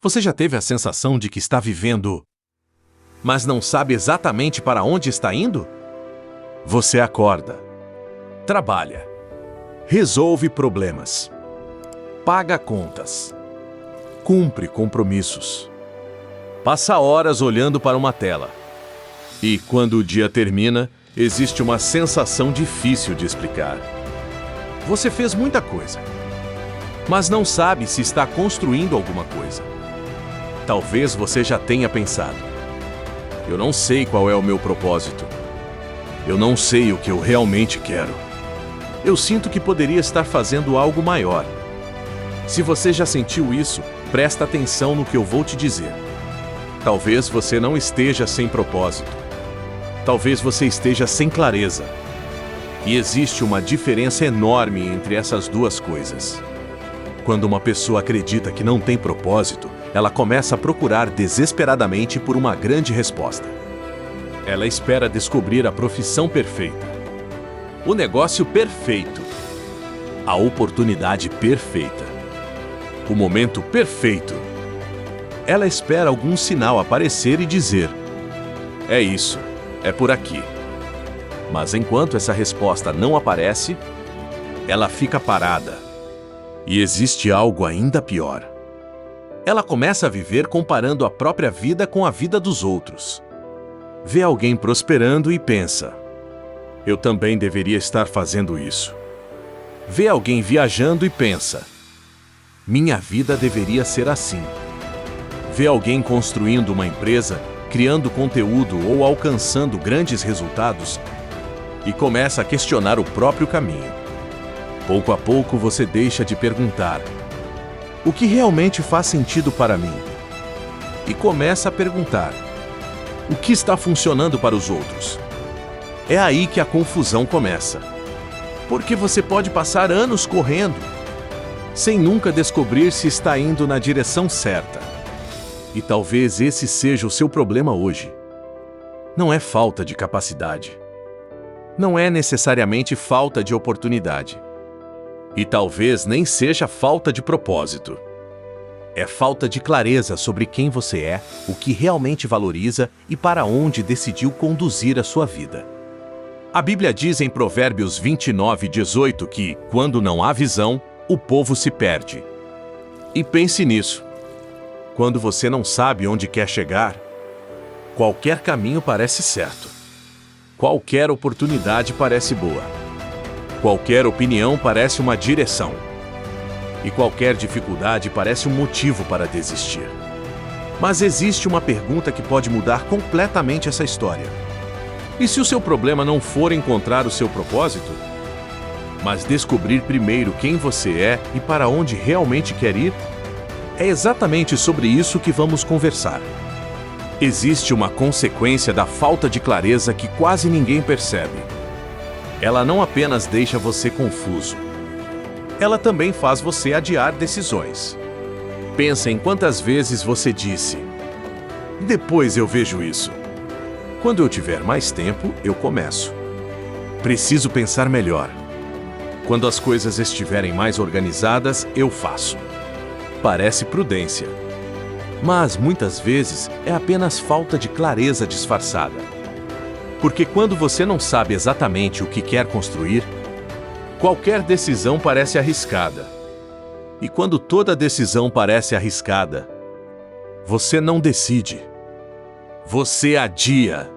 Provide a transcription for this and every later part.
Você já teve a sensação de que está vivendo, mas não sabe exatamente para onde está indo? Você acorda, trabalha, resolve problemas, paga contas, cumpre compromissos, passa horas olhando para uma tela. E quando o dia termina, existe uma sensação difícil de explicar. Você fez muita coisa, mas não sabe se está construindo alguma coisa. Talvez você já tenha pensado: eu não sei qual é o meu propósito. Eu não sei o que eu realmente quero. Eu sinto que poderia estar fazendo algo maior. Se você já sentiu isso, presta atenção no que eu vou te dizer. Talvez você não esteja sem propósito. Talvez você esteja sem clareza. E existe uma diferença enorme entre essas duas coisas. Quando uma pessoa acredita que não tem propósito, ela começa a procurar desesperadamente por uma grande resposta. Ela espera descobrir a profissão perfeita, o negócio perfeito, a oportunidade perfeita, o momento perfeito. Ela espera algum sinal aparecer e dizer: é isso, é por aqui. Mas enquanto essa resposta não aparece, ela fica parada. E existe algo ainda pior. Ela começa a viver comparando a própria vida com a vida dos outros. Vê alguém prosperando e pensa: eu também deveria estar fazendo isso. Vê alguém viajando e pensa: minha vida deveria ser assim. Vê alguém construindo uma empresa, criando conteúdo ou alcançando grandes resultados e começa a questionar o próprio caminho. Pouco a pouco você deixa de perguntar: o que realmente faz sentido para mim? E começa a perguntar: o que está funcionando para os outros? É aí que a confusão começa. Porque você pode passar anos correndo, sem nunca descobrir se está indo na direção certa. E talvez esse seja o seu problema hoje. Não é falta de capacidade. Não é necessariamente falta de oportunidade. E talvez nem seja falta de propósito. É falta de clareza sobre quem você é, o que realmente valoriza e para onde decidiu conduzir a sua vida. A Bíblia diz em Provérbios 29:18 que, quando não há visão, o povo se perde. E pense nisso. Quando você não sabe onde quer chegar, qualquer caminho parece certo. Qualquer oportunidade parece boa. Qualquer opinião parece uma direção. E qualquer dificuldade parece um motivo para desistir. Mas existe uma pergunta que pode mudar completamente essa história. E se o seu problema não for encontrar o seu propósito, mas descobrir primeiro quem você é e para onde realmente quer ir? É exatamente sobre isso que vamos conversar. Existe uma consequência da falta de clareza que quase ninguém percebe. Ela não apenas deixa você confuso, ela também faz você adiar decisões. Pensa em quantas vezes você disse: depois eu vejo isso. Quando eu tiver mais tempo, eu começo. Preciso pensar melhor. Quando as coisas estiverem mais organizadas, eu faço. Parece prudência. Mas, muitas vezes, é apenas falta de clareza disfarçada. Porque quando você não sabe exatamente o que quer construir, qualquer decisão parece arriscada. E quando toda decisão parece arriscada, você não decide. Você adia.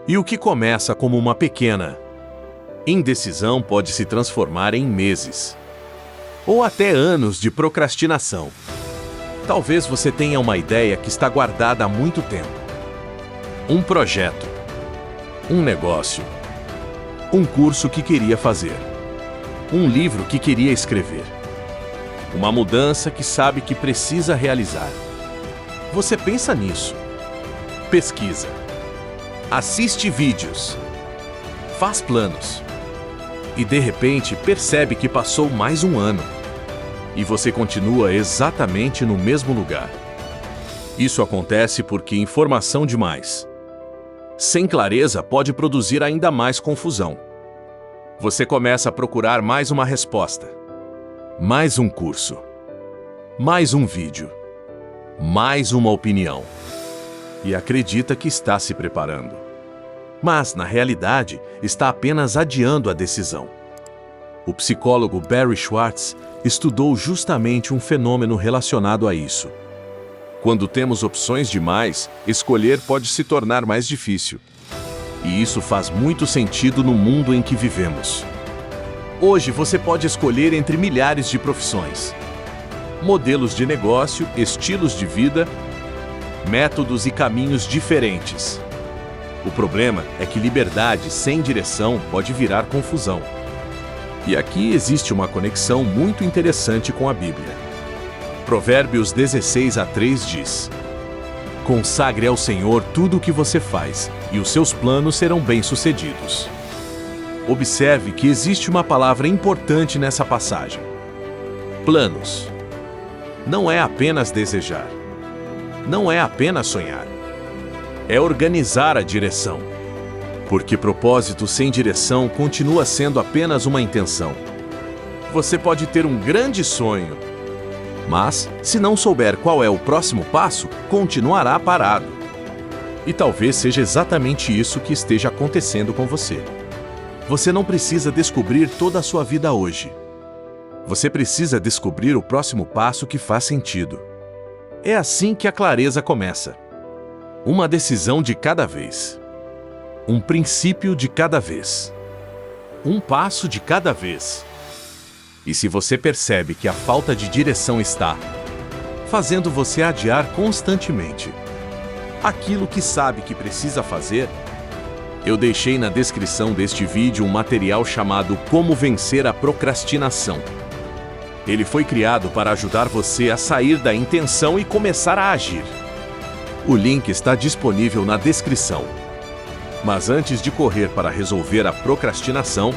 E o que começa como uma pequena indecisão pode se transformar em meses, ou até anos de procrastinação. Talvez você tenha uma ideia que está guardada há muito tempo. Um projeto, um negócio, um curso que queria fazer, um livro que queria escrever, uma mudança que sabe que precisa realizar. Você pensa nisso, pesquisa, assiste vídeos, faz planos e de repente percebe que passou mais um ano e você continua exatamente no mesmo lugar. Isso acontece porque informação demais, sem clareza, pode produzir ainda mais confusão. Você começa a procurar mais uma resposta, mais um curso, mais um vídeo, mais uma opinião, e acredita que está se preparando. Mas, na realidade, está apenas adiando a decisão. O psicólogo Barry Schwartz estudou justamente um fenômeno relacionado a isso. Quando temos opções demais, escolher pode se tornar mais difícil. E isso faz muito sentido no mundo em que vivemos. Hoje você pode escolher entre milhares de profissões, modelos de negócio, estilos de vida, métodos e caminhos diferentes. O problema é que liberdade sem direção pode virar confusão. E aqui existe uma conexão muito interessante com a Bíblia. Provérbios 16:3 diz: Consagre ao Senhor tudo o que você faz, e os seus planos serão bem-sucedidos. Observe que existe uma palavra importante nessa passagem. Planos. Não é apenas desejar. Não é apenas sonhar. É organizar a direção. Porque propósito sem direção continua sendo apenas uma intenção. Você pode ter um grande sonho, mas, se não souber qual é o próximo passo, continuará parado. E talvez seja exatamente isso que esteja acontecendo com você. Você não precisa descobrir toda a sua vida hoje. Você precisa descobrir o próximo passo que faz sentido. É assim que a clareza começa. Uma decisão de cada vez. Um princípio de cada vez. Um passo de cada vez. E se você percebe que a falta de direção está fazendo você adiar constantemente aquilo que sabe que precisa fazer, eu deixei na descrição deste vídeo um material chamado Como Vencer a Procrastinação. Ele foi criado para ajudar você a sair da intenção e começar a agir. O link está disponível na descrição. Mas antes de correr para resolver a procrastinação,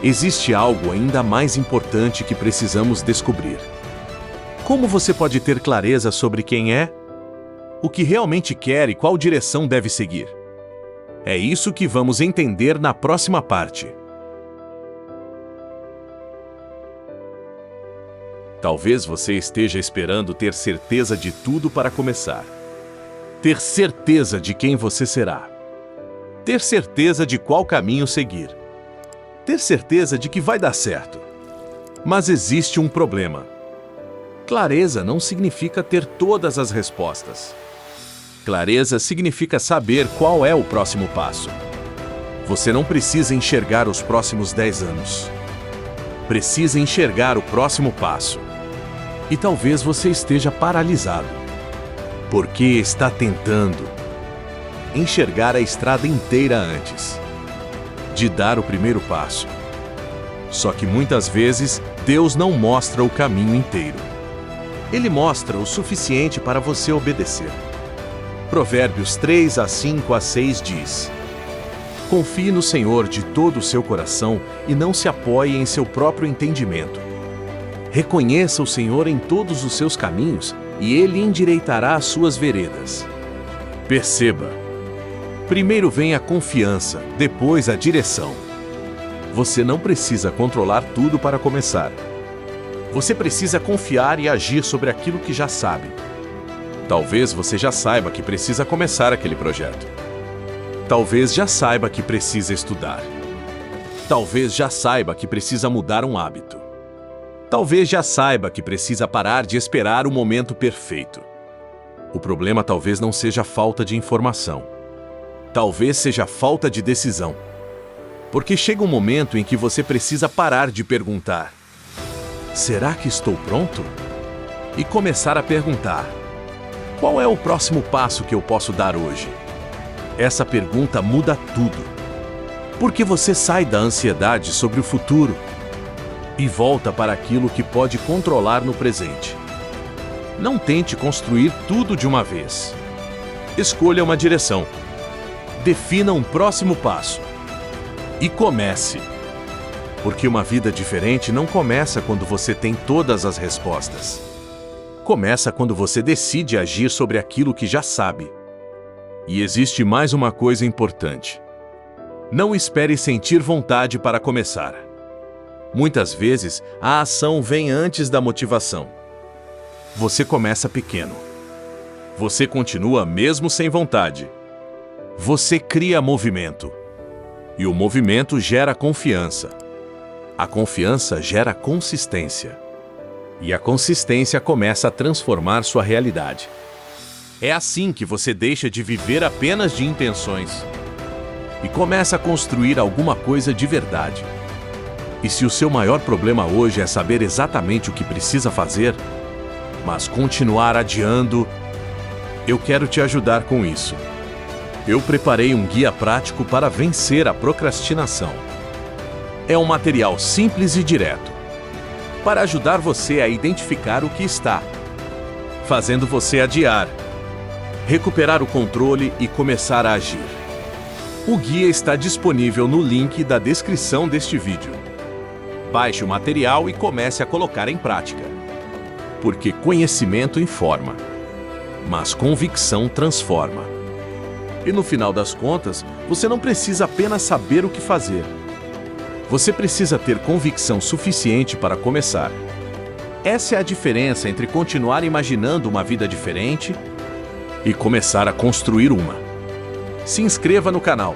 existe algo ainda mais importante que precisamos descobrir. Como você pode ter clareza sobre quem é, o que realmente quer e qual direção deve seguir? É isso que vamos entender na próxima parte. Talvez você esteja esperando ter certeza de tudo para começar. Ter certeza de quem você será. Ter certeza de qual caminho seguir. Ter certeza de que vai dar certo. Mas existe um problema. Clareza não significa ter todas as respostas. Clareza significa saber qual é o próximo passo. Você não precisa enxergar os próximos 10 anos. Precisa enxergar o próximo passo. E talvez você esteja paralisado, porque está tentando enxergar a estrada inteira antes de dar o primeiro passo. Só que muitas vezes Deus não mostra o caminho inteiro. Ele mostra o suficiente para você obedecer. Provérbios 3:5-6 diz: Confie no Senhor de todo o seu coração e não se apoie em seu próprio entendimento. Reconheça o Senhor em todos os seus caminhos e Ele endireitará as suas veredas. Perceba. Primeiro vem a confiança, depois a direção. Você não precisa controlar tudo para começar. Você precisa confiar e agir sobre aquilo que já sabe. Talvez você já saiba que precisa começar aquele projeto. Talvez já saiba que precisa estudar. Talvez já saiba que precisa mudar um hábito. Talvez já saiba que precisa parar de esperar o momento perfeito. O problema talvez não seja falta de informação. Talvez seja falta de decisão. Porque chega um momento em que você precisa parar de perguntar: será que estou pronto? E começar a perguntar: qual é o próximo passo que eu posso dar hoje? Essa pergunta muda tudo. Porque você sai da ansiedade sobre o futuro e volta para aquilo que pode controlar no presente. Não tente construir tudo de uma vez. Escolha uma direção. Defina um próximo passo. E comece. Porque uma vida diferente não começa quando você tem todas as respostas. Começa quando você decide agir sobre aquilo que já sabe. E existe mais uma coisa importante. Não espere sentir vontade para começar. Muitas vezes, a ação vem antes da motivação. Você começa pequeno. Você continua mesmo sem vontade. Você cria movimento. E o movimento gera confiança. A confiança gera consistência. E a consistência começa a transformar sua realidade. É assim que você deixa de viver apenas de intenções e começa a construir alguma coisa de verdade. E se o seu maior problema hoje é saber exatamente o que precisa fazer, mas continuar adiando, eu quero te ajudar com isso. Eu preparei um guia prático para vencer a procrastinação. É um material simples e direto, para ajudar você a identificar o que está fazendo você adiar, recuperar o controle e começar a agir. O guia está disponível no link da descrição deste vídeo. Baixe o material e comece a colocar em prática. Porque conhecimento informa, mas convicção transforma. E no final das contas, você não precisa apenas saber o que fazer. Você precisa ter convicção suficiente para começar. Essa é a diferença entre continuar imaginando uma vida diferente e começar a construir uma. Se inscreva no canal.